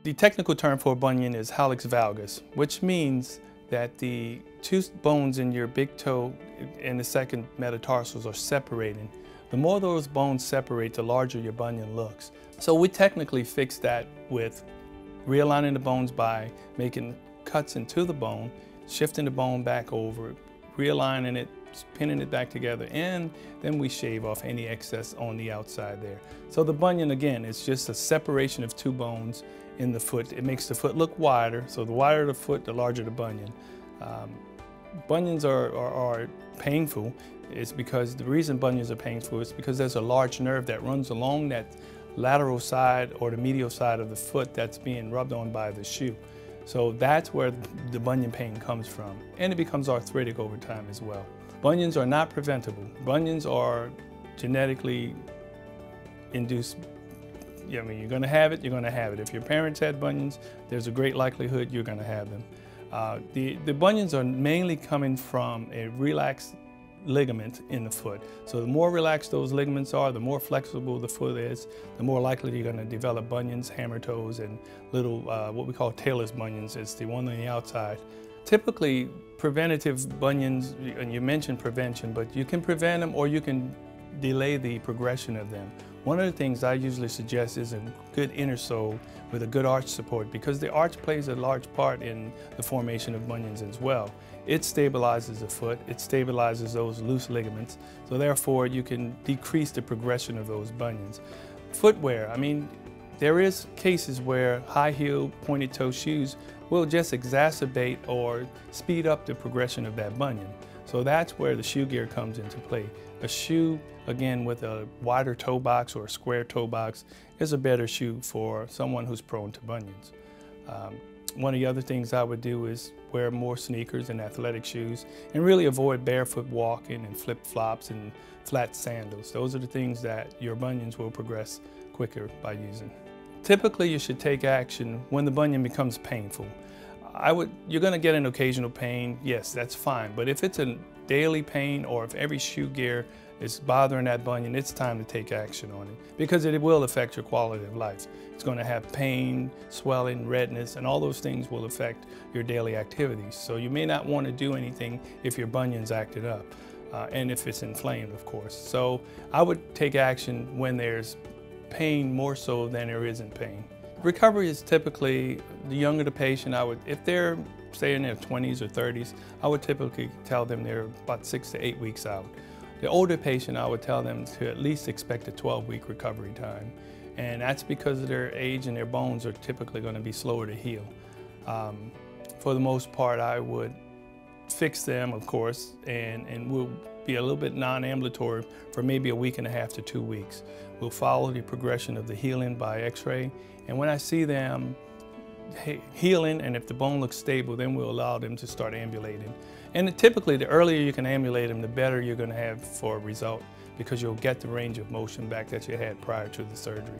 The technical term for a bunion is hallux valgus, which means that the two bones in your big toe and the second metatarsals are separating. The more those bones separate, the larger your bunion looks. So we technically fix that with realigning the bones by making cuts into the bone, shifting the bone back over, realigning it, pinning it back together, and then we shave off any excess on the outside there. So the bunion, again, is just a separation of two bones in the foot. It makes the foot look wider, so the wider the foot, the larger the bunion. Bunions are painful. It's because the reason bunions are painful is because there's a large nerve that runs along that lateral side or the medial side of the foot that's being rubbed on by the shoe. So that's where the bunion pain comes from, and it becomes arthritic over time as well. Bunions are not preventable. Bunions are genetically induced. I mean, you're going to have it, you're going to have it. If your parents had bunions, there's a great likelihood you're going to have them. The bunions are mainly coming from a relaxed ligament in the foot. So the more relaxed those ligaments are, the more flexible the foot is, the more likely you're going to develop bunions, hammer toes, and little what we call Taylor's bunions. It's the one on the outside. Typically, preventative bunions, and you mentioned prevention, but you can prevent them or you can delay the progression of them. One of the things I usually suggest is a good inner sole with a good arch support, because the arch plays a large part in the formation of bunions as well. It stabilizes the foot, it stabilizes those loose ligaments, so therefore you can decrease the progression of those bunions. Footwear, I mean, there is cases where high-heel, pointed-toe shoes will just exacerbate or speed up the progression of that bunion. So that's where the shoe gear comes into play. A shoe, again, with a wider toe box or a square toe box is a better shoe for someone who's prone to bunions. One of the other things I would do is wear more sneakers and athletic shoes and really avoid barefoot walking and flip-flops and flat sandals. Those are the things that your bunions will progress quicker by using. Typically, you should take action when the bunion becomes painful. You're going to get an occasional pain, yes, that's fine, but if it's a daily pain or if every shoe gear is bothering that bunion, it's time to take action on it, because it will affect your quality of life. It's going to have pain, swelling, redness, and all those things will affect your daily activities. So you may not want to do anything if your bunion's acted up, and if it's inflamed, of course. So I would take action when there's pain more so than there isn't pain. Recovery is typically, the younger the patient, if they're, say, in their 20s or 30s, I would typically tell them they're about 6 to 8 weeks out. The older patient, I would tell them to at least expect a 12-week recovery time. And that's because of their age and their bones are typically going to be slower to heal. For the most part, I would fix them, of course, and we'll be a little bit non-ambulatory for maybe a week and a half to 2 weeks. We'll follow the progression of the healing by x-ray, and when I see them healing and if the bone looks stable, then we'll allow them to start ambulating. And typically, the earlier you can ambulate them, the better you're going to have for a result, because you'll get the range of motion back that you had prior to the surgery.